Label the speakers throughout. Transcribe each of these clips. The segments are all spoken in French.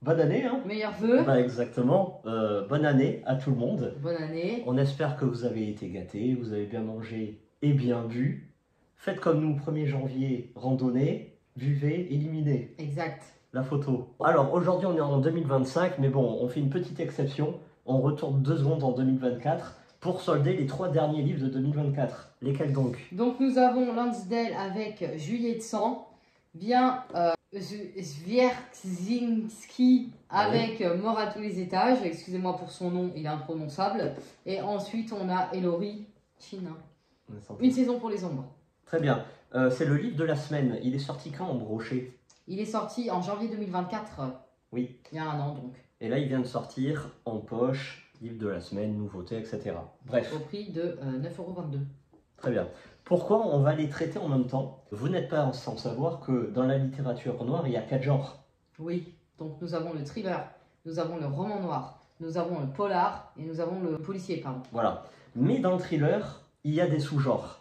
Speaker 1: bonne année, hein.
Speaker 2: Meilleurs vœux.
Speaker 1: Bah exactement, bonne année à tout le monde.
Speaker 2: Bonne année.
Speaker 1: On espère que vous avez été gâtés, vous avez bien mangé et bien bu. Faites comme nous, 1er janvier, randonnée, buvez, éliminez.
Speaker 2: Exact.
Speaker 1: La photo. Alors aujourd'hui on est en 2025, mais bon, on fait une petite exception. On retourne 2 secondes en 2024 pour solder les 3 derniers livres de 2024. Lesquels donc?
Speaker 2: Donc nous avons Lansdale avec Juillet de sang. Bien Zwierczynski avec Mort à tous les étages. Excusez-moi pour son nom, il est imprononçable. Et ensuite on a Ellory, Chine. Une saison pour les ombres.
Speaker 1: Très bien. C'est le livre de la semaine. Il est sorti quand en brochet?
Speaker 2: Il est sorti en janvier 2024.
Speaker 1: Oui.
Speaker 2: Il y a un an donc.
Speaker 1: Et là il vient de sortir en poche, livre de la semaine, nouveauté, etc. Bref.
Speaker 2: Au prix de 9,22 €.
Speaker 1: Très bien. Pourquoi on va les traiter en même temps? Vous n'êtes pas sans savoir que dans la littérature noire, il y a 4 genres.
Speaker 2: Oui, donc nous avons le thriller, nous avons le roman noir, nous avons le polar et nous avons le policier, pardon.
Speaker 1: Voilà. Mais dans le thriller, il y a des sous-genres.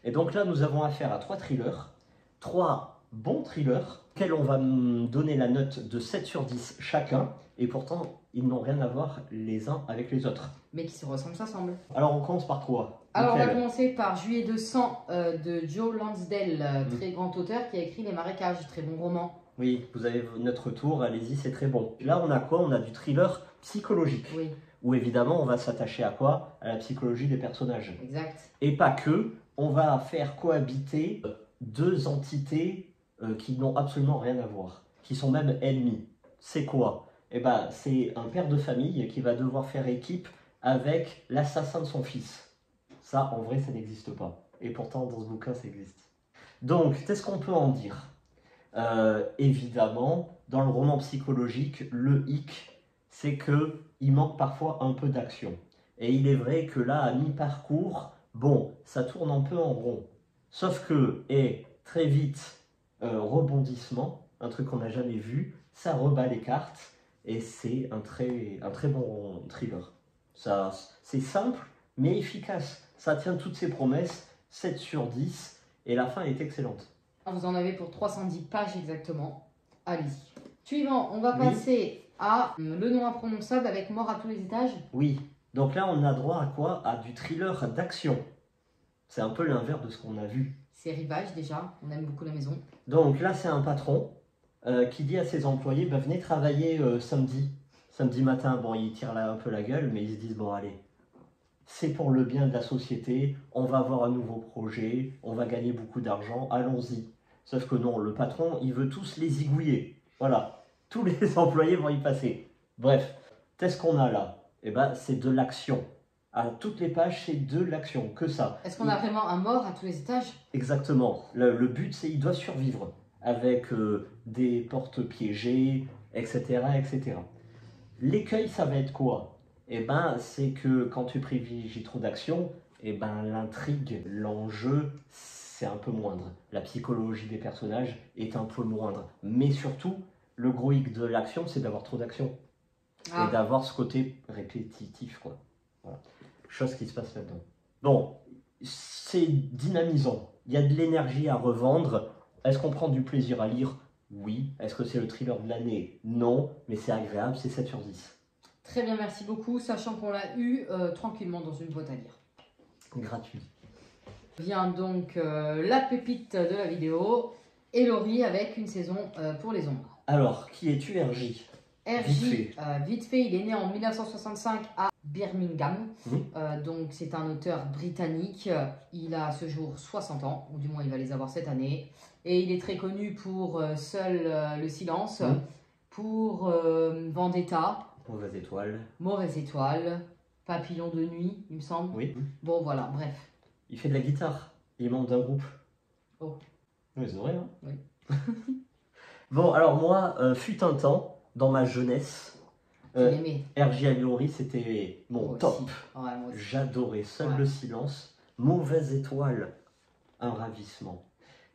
Speaker 1: Et donc là, nous avons affaire à 3 thrillers, 3 bons thrillers, auxquels on va donner la note de 7 sur 10 chacun. Et pourtant, ils n'ont rien à voir les uns avec les autres.
Speaker 2: Mais qui se ressemblent, ça semble.
Speaker 1: Alors, on commence par quoi?
Speaker 2: Alors, on va commencer par Juillet de sang de Joe Lansdale, très grand auteur qui a écrit Les Marécages, très bon roman.
Speaker 1: Oui, vous avez notre tour, allez-y, c'est très bon. Là, on a quoi? On a du thriller psychologique.
Speaker 2: Oui.
Speaker 1: Où évidemment, on va s'attacher à quoi? À la psychologie des personnages.
Speaker 2: Exact.
Speaker 1: Et pas que, on va faire cohabiter 2 entités qui n'ont absolument rien à voir, qui sont même ennemies. C'est quoi? Eh ben, c'est un père de famille qui va devoir faire équipe avec l'assassin de son fils. Ça, en vrai, ça n'existe pas. Et pourtant, dans ce bouquin, ça existe. Donc, qu'est-ce qu'on peut en dire? Évidemment, dans le roman psychologique, le hic, c'est qu'il manque parfois un peu d'action. Et il est vrai que là, à mi-parcours, bon, ça tourne un peu en rond. Sauf que, et très vite, rebondissement, un truc qu'on n'a jamais vu, ça rebat les cartes, et c'est un très bon thriller. C'est simple, mais efficace. Ça tient toutes ses promesses, 7 sur 10, et la fin est excellente.
Speaker 2: Vous en avez pour 310 pages exactement. Allez-y. Suivant, on va passer à Le nom imprononçable avec Mort à tous les étages.
Speaker 1: Oui, donc là on a droit à quoi? À du thriller d'action. C'est un peu l'inverse de ce qu'on a vu.
Speaker 2: C'est Rivage déjà, on aime beaucoup la maison.
Speaker 1: Donc là c'est un patron qui dit à ses employés, bah, venez travailler samedi matin. Bon, ils tirent là un peu la gueule, mais ils se disent, bon allez, c'est pour le bien de la société, on va avoir un nouveau projet, on va gagner beaucoup d'argent, allons-y. Sauf que non, le patron, il veut tous les zigouiller. Voilà, tous les employés vont y passer. Bref, qu'est-ce qu'on a là? Eh ben, c'est de l'action. À toutes les pages, c'est de l'action, que ça.
Speaker 2: Est-ce qu'on a vraiment un mort à tous les étages?
Speaker 1: Exactement. Le but, c'est qu'il doit survivre avec des portes piégées, etc., etc. L'écueil, ça va être quoi? Eh ben, c'est que quand tu privilégies trop d'action, eh ben, l'intrigue, l'enjeu, c'est un peu moindre. La psychologie des personnages est un peu moindre. Mais surtout, le gros hic de l'action, c'est d'avoir trop d'action. Et d'avoir ce côté répétitif, quoi. Voilà. Chose qui se passe là-dedans. Bon, c'est dynamisant. Il y a de l'énergie à revendre. Est-ce qu'on prend du plaisir à lire? Oui. Est-ce que c'est le thriller de l'année? Non. Mais c'est agréable, c'est 7 sur 10.
Speaker 2: Très bien, merci beaucoup. Sachant qu'on l'a eu tranquillement dans une boîte à lire.
Speaker 1: Gratuit.
Speaker 2: Vient donc la pépite de la vidéo, Ellory avec une saison pour les ombres.
Speaker 1: Alors, qui es-tu, RJ?
Speaker 2: RJ, vite fait, il est né en 1965 à Birmingham. Donc c'est un auteur britannique. Il a à ce jour 60 ans, ou du moins il va les avoir cette année. Et il est très connu pour Seul le silence, pour Vendetta.
Speaker 1: Mauvaise étoile.
Speaker 2: Mauvaise étoile. Papillon de nuit, il me semble.
Speaker 1: Oui.
Speaker 2: Bon voilà, bref.
Speaker 1: Il fait de la guitare. Il est membre d'un groupe.
Speaker 2: Oh.
Speaker 1: Oui, c'est vrai, hein?
Speaker 2: Oui.
Speaker 1: Bon, alors moi, fut un temps, dans ma jeunesse, RJ Ellory, c'était mon top.
Speaker 2: Ouais,
Speaker 1: j'adorais Seul le silence, Mauvaise étoile, un ravissement.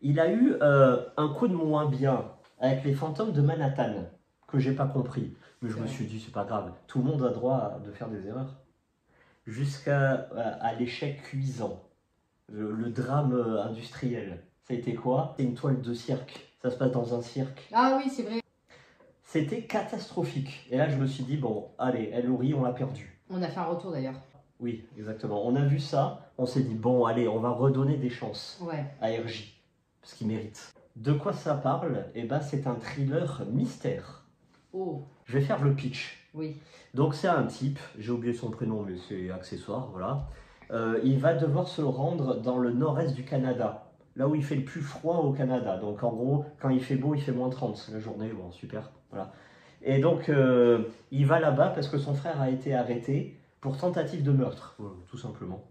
Speaker 1: Il a eu un coup de moins bien avec Les fantômes de Manhattan, que j'ai pas compris. Mais je me suis dit, c'est pas grave, tout le monde a droit de faire des erreurs. Jusqu'à l'échec cuisant, le drame industriel. Ça a été quoi? C'est une toile de cirque. Ça se passe dans un cirque.
Speaker 2: Ah oui, c'est vrai.
Speaker 1: C'était catastrophique. Et là, je me suis dit, bon, allez, Elori, on l'a perdu.
Speaker 2: On a fait un retour d'ailleurs.
Speaker 1: Oui, exactement. On a vu ça, on s'est dit, bon, allez, on va redonner des chances
Speaker 2: Ouais.
Speaker 1: à RJ, parce qu'il mérite. De quoi ça parle? Eh ben, c'est un thriller mystère.
Speaker 2: Oh,
Speaker 1: Je vais faire le pitch.
Speaker 2: oui.
Speaker 1: Donc, c'est un type, j'ai oublié son prénom, mais c'est accessoire, voilà. Il va devoir se rendre dans le nord-est du Canada, là où il fait le plus froid au Canada. Donc, en gros, quand il fait beau, il fait -30 la journée, bon, super, voilà. Et donc, il va là-bas parce que son frère a été arrêté pour tentative de meurtre, tout simplement.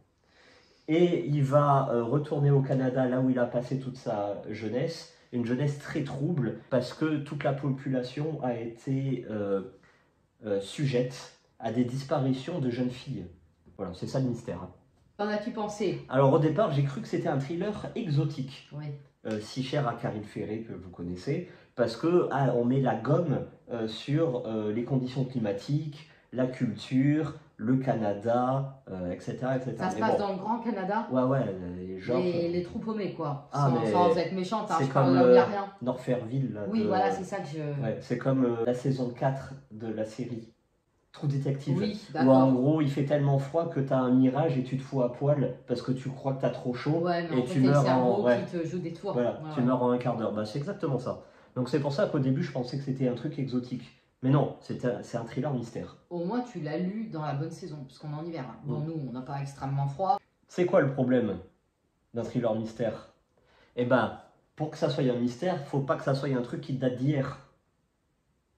Speaker 1: Et il va retourner au Canada, là où il a passé toute sa jeunesse, une jeunesse très trouble, parce que toute la population a été sujette à des disparitions de jeunes filles. Voilà, c'est ça le mystère.
Speaker 2: Qu'en as-tu pensé?
Speaker 1: Alors au départ, j'ai cru que c'était un thriller exotique,
Speaker 2: Oui.
Speaker 1: si cher à Karine Ferré, que vous connaissez, parce que on met la gomme sur les conditions climatiques, la culture, le Canada, etc., etc.
Speaker 2: Ça se
Speaker 1: Mais
Speaker 2: passe
Speaker 1: bon,
Speaker 2: dans le Grand Canada?
Speaker 1: ouais, genre,
Speaker 2: Les troupes paumées, quoi.
Speaker 1: Ah, mais
Speaker 2: Sans être méchante, hein,
Speaker 1: c'est
Speaker 2: je parle
Speaker 1: comme
Speaker 2: là où il n'y a rien.
Speaker 1: Norfairville. Là,
Speaker 2: Oui,
Speaker 1: de-
Speaker 2: voilà, c'est ça que je...
Speaker 1: Ouais, c'est comme la saison 4 de la série True Detective.
Speaker 2: Oui,
Speaker 1: Où en
Speaker 2: d'accord.
Speaker 1: gros, il fait tellement froid que t'as un mirage et tu te fous à poil parce que tu crois que t'as trop chaud
Speaker 2: Ouais, mais
Speaker 1: et
Speaker 2: en fait,
Speaker 1: tu
Speaker 2: c'est le
Speaker 1: meurs
Speaker 2: cerveau
Speaker 1: ouais,
Speaker 2: qui te joue des tours.
Speaker 1: voilà,
Speaker 2: Ouais,
Speaker 1: tu
Speaker 2: ouais.
Speaker 1: meurs en un quart d'heure. Bah, c'est exactement ça. Donc c'est pour ça qu'au début, je pensais que c'était un truc exotique. Mais non, c'est un thriller mystère.
Speaker 2: Au moins, tu l'as lu dans la bonne saison, parce qu'on est en hiver. Hein. Bon,
Speaker 1: Mm.
Speaker 2: nous, on n'a pas extrêmement froid.
Speaker 1: C'est quoi le problème d'un thriller mystère? Eh ben, pour que ça soit un mystère, faut pas que ça soit un truc qui date d'hier.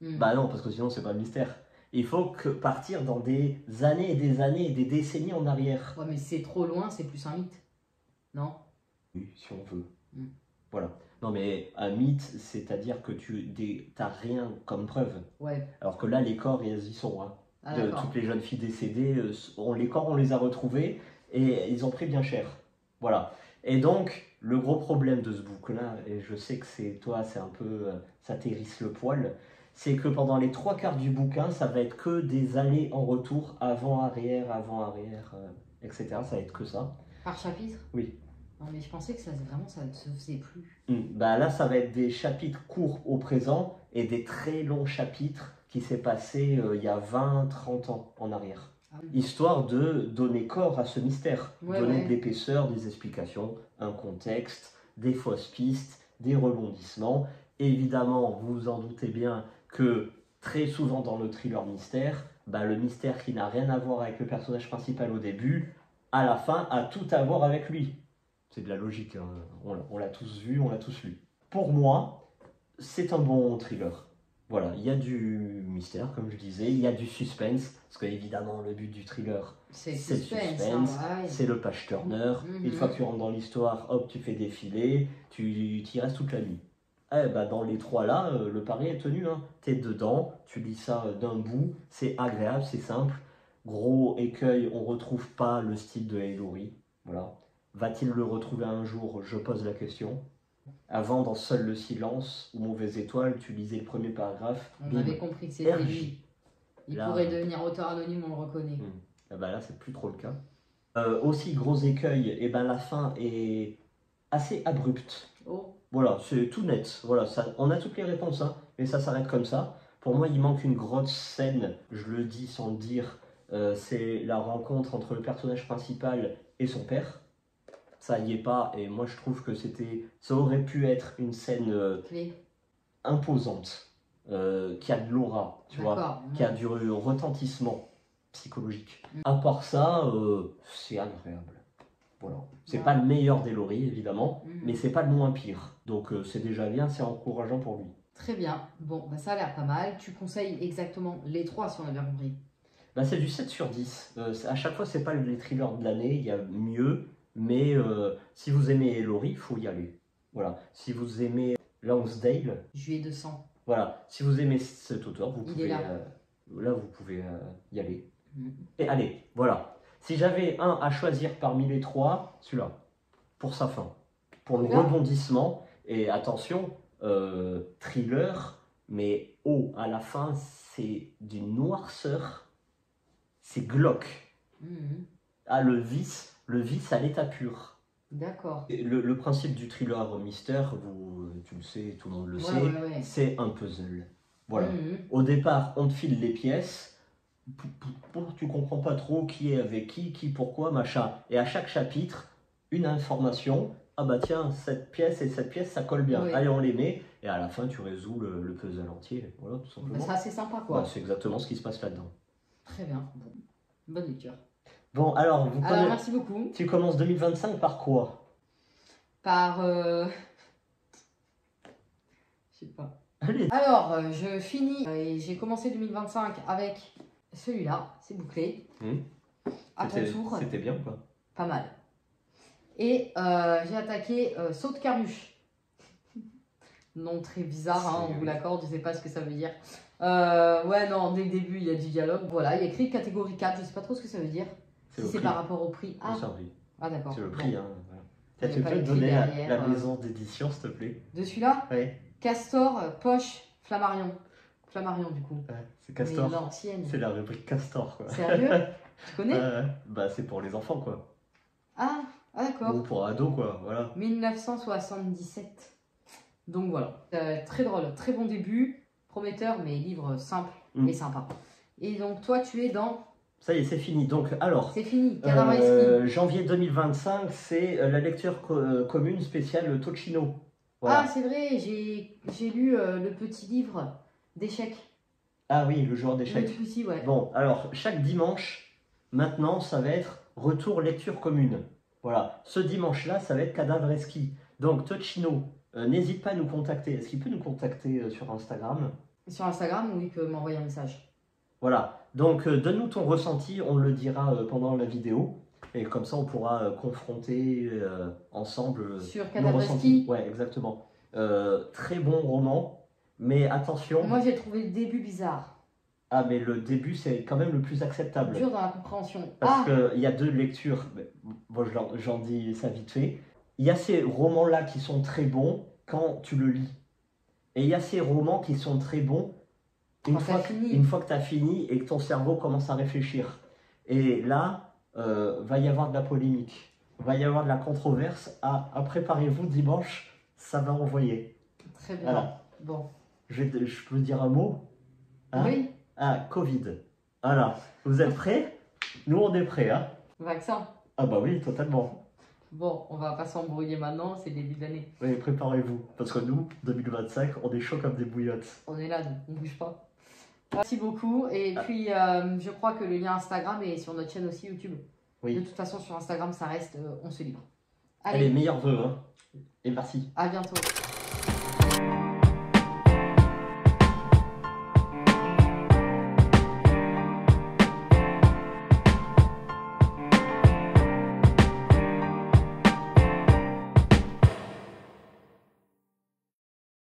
Speaker 1: Bah non, parce que sinon c'est pas un mystère. Il faut que partir dans des années et des années et des décennies en arrière.
Speaker 2: Ouais, mais c'est trop loin, c'est plus un mythe. Non?
Speaker 1: Oui, si on veut.
Speaker 2: Mm.
Speaker 1: Voilà. Non mais un mythe, c'est-à-dire que tu t'as rien comme preuve.
Speaker 2: Ouais.
Speaker 1: Alors que là, les corps, ils y sont. Hein.
Speaker 2: Ah,
Speaker 1: De
Speaker 2: d'accord.
Speaker 1: toutes les jeunes filles décédées, les corps, on les a retrouvés et ils ont pris bien cher. Voilà. Et donc, le gros problème de ce bouquin-là, et je sais que c'est toi, c'est un peu, ça t'hérisse le poil, c'est que pendant les 3 quarts du bouquin, ça va être que des allers en retour, avant-arrière, etc. Ça va être que ça.
Speaker 2: Par chapitre?
Speaker 1: Oui.
Speaker 2: Non, mais je pensais que ça, vraiment, ça ne se faisait plus.
Speaker 1: Bah là, ça va être des chapitres courts au présent et des très longs chapitres qui s'est passé il y a 20-30 ans en arrière.
Speaker 2: Ah oui.
Speaker 1: Histoire de donner corps à ce mystère,
Speaker 2: Ouais,
Speaker 1: donner
Speaker 2: ouais.
Speaker 1: de l'épaisseur, des explications, un contexte, des fausses pistes, des rebondissements. Évidemment, vous vous en doutez bien que très souvent dans le thriller mystère, bah, le mystère qui n'a rien à voir avec le personnage principal au début, à la fin, a tout à voir avec lui. C'est de la logique, hein. On l'a tous vu, on l'a tous lu. Pour moi, c'est un bon thriller. Voilà, il y a du mystère, comme je disais, il y a du suspense, parce que évidemment le but du thriller,
Speaker 2: C'est
Speaker 1: c'est le
Speaker 2: suspense,
Speaker 1: suspense,
Speaker 2: hein, ouais.
Speaker 1: c'est le page turner.
Speaker 2: Mhm.
Speaker 1: Une fois que tu rentres dans l'histoire, hop, tu fais défiler, tu y restes toute la nuit. Eh ben, dans les trois là, le pari est tenu. Hein. Tu es dedans, tu lis ça d'un bout, c'est agréable, c'est simple. Gros écueil, on retrouve pas le style de Elori. Voilà. Va-t-il le retrouver un jour? Je pose la question. Avant, dans Seul le silence ou Mauvaise étoile, tu lisais le premier paragraphe.
Speaker 2: On avait compris que c'était
Speaker 1: RJ.
Speaker 2: lui. Il
Speaker 1: Là,
Speaker 2: pourrait devenir auteur anonyme, on le reconnaît.
Speaker 1: Ah bah là, c'est plus trop le cas. Aussi, gros écueil, et ben la fin est assez abrupte.
Speaker 2: Oh,
Speaker 1: Voilà, c'est tout net. Voilà, ça, on a toutes les réponses, hein, mais ça s'arrête comme ça. Pour moi, il manque une grosse scène, je le dis sans le dire, c'est la rencontre entre le personnage principal et son père. Ça y est pas, et moi je trouve que ça aurait pu être une scène
Speaker 2: clé.
Speaker 1: imposante, qui a de l'aura, tu vois,
Speaker 2: D'accord.
Speaker 1: qui a du retentissement psychologique. À part ça, c'est agréable. Voilà. C'est
Speaker 2: Ouais.
Speaker 1: pas le meilleur d'Elori, évidemment,
Speaker 2: Mhm.
Speaker 1: mais c'est pas le moins pire. Donc c'est déjà bien, c'est encourageant pour lui.
Speaker 2: Très bien. Bon, bah, ça a l'air pas mal. Tu conseilles exactement les trois, si on a bien compris.
Speaker 1: Bah, c'est du 7 sur 10. À chaque fois, c'est pas les thrillers de l'année, il y a mieux, mais si vous aimez Elori, il faut y aller. Voilà. Si vous aimez Lansdale,
Speaker 2: Juillet 200.
Speaker 1: voilà. Si vous aimez cet auteur, vous
Speaker 2: Il est
Speaker 1: pouvez,
Speaker 2: là.
Speaker 1: là, vous pouvez y aller.
Speaker 2: Mhm.
Speaker 1: Et allez, voilà. Si j'avais un à choisir parmi les trois, celui-là, pour sa fin, pour le
Speaker 2: Celui-là
Speaker 1: rebondissement, et attention, thriller, mais à la fin, c'est d'une noirceur, c'est glauque.
Speaker 2: Mhm.
Speaker 1: Ah, le vice à l'état pur.
Speaker 2: D'accord.
Speaker 1: Et le principe du thriller mystère, tu le sais, tout le monde le sait,
Speaker 2: Ouais.
Speaker 1: c'est un puzzle. Voilà. Au départ, on te file les pièces. Tu comprends pas trop qui est avec qui pourquoi, machin. Et à chaque chapitre, une information. Ah bah tiens, cette pièce et cette pièce, ça colle bien.
Speaker 2: Oui.
Speaker 1: Allez, on les met. Et à la fin, tu résous le puzzle entier. Voilà, tout simplement.
Speaker 2: C'est assez sympa, quoi.
Speaker 1: Bah, c'est exactement ce qui se passe là-dedans.
Speaker 2: Très bien. Bon. Bonne lecture.
Speaker 1: Bon, alors,
Speaker 2: merci beaucoup.
Speaker 1: Tu commences 2025 par quoi?
Speaker 2: Par... Je sais pas.
Speaker 1: Allez.
Speaker 2: Alors, je finis et j'ai commencé 2025 avec celui-là. C'est bouclé. À ton tour.
Speaker 1: C'était bien, quoi.
Speaker 2: Pas mal. Et j'ai attaqué Saut de Carluche. Nom très bizarre, hein, on vous l'accorde, je sais pas ce que ça veut dire. Ouais, non, dès le début, il y a du dialogue. Voilà, il y a écrit catégorie 4, je sais pas trop ce que ça veut dire. Si c'est par rapport au prix. Ah d'accord.
Speaker 1: C'est le prix, hein.
Speaker 2: Voilà.
Speaker 1: Tu peux me donner la maison d'édition, s'il te plaît? De
Speaker 2: celui-là?
Speaker 1: Oui.
Speaker 2: Castor, Poche, Flammarion. Flammarion, du coup.
Speaker 1: Ouais, c'est Castor.
Speaker 2: Mais l'ancienne.
Speaker 1: C'est la rubrique Castor, quoi.
Speaker 2: Sérieux? Tu connais?
Speaker 1: Bah, c'est pour les enfants, quoi.
Speaker 2: Ah d'accord.
Speaker 1: Ou pour ados, quoi, voilà.
Speaker 2: 1977. Donc voilà. Très drôle, très bon début. Prometteur, mais livre simple et sympa. Et donc, toi, tu es dans...
Speaker 1: Ça y est, c'est fini. Donc, alors...
Speaker 2: C'est fini, Cadavre
Speaker 1: janvier 2025, c'est la lecture commune spéciale Tocino.
Speaker 2: Voilà. Ah, c'est vrai, j'ai lu le petit livre d'échecs.
Speaker 1: Ah oui, le joueur d'échecs.
Speaker 2: Le petit, ouais.
Speaker 1: Bon, alors, chaque dimanche, maintenant, ça va être retour lecture commune. Voilà. Ce dimanche-là, ça va être Cadavreski. Donc, Tocino, n'hésite pas à nous contacter. Est-ce qu'il peut nous contacter sur Instagram?
Speaker 2: Sur Instagram, ou il peut m'envoyer un message.
Speaker 1: Voilà. Donc, donne-nous ton ressenti, on le dira pendant la vidéo. Et comme ça, on pourra confronter ensemble
Speaker 2: sur
Speaker 1: nos ressentis. Ouais, exactement. Très bon roman, mais attention.
Speaker 2: Moi, j'ai trouvé le début bizarre.
Speaker 1: Ah, mais le début, c'est quand même le plus acceptable.
Speaker 2: Dur dans la compréhension.
Speaker 1: Parce qu'il y a deux lectures. Bon, j'en dis ça vite fait. Il y a ces romans-là qui sont très bons quand tu le lis. Et il y a ces romans qui sont très bons une fois que tu as fini et que ton cerveau commence à réfléchir. Et là, va y avoir de la polémique, va y avoir de la controverse. Préparez-vous dimanche, ça va envoyer.
Speaker 2: Très bien. Voilà. Bon.
Speaker 1: Je peux dire un mot?
Speaker 2: Oui.
Speaker 1: Ah, Covid. Voilà. Vous êtes prêts? Nous, on est prêts. Hein.
Speaker 2: Vaccin.
Speaker 1: Ah bah oui, totalement.
Speaker 2: Bon, on va pas s'embrouiller maintenant, c'est le début de l'année.
Speaker 1: Oui, préparez-vous. Parce que nous, 2025, on est chaud comme des bouillottes.
Speaker 2: On est là, on bouge pas. Merci beaucoup. Et puis, je crois que le lien Instagram est sur notre chaîne aussi YouTube. Oui. De toute façon, sur Instagram, ça reste on se libre.
Speaker 1: Allez, meilleurs vœux. Hein. Et merci.
Speaker 2: À bientôt.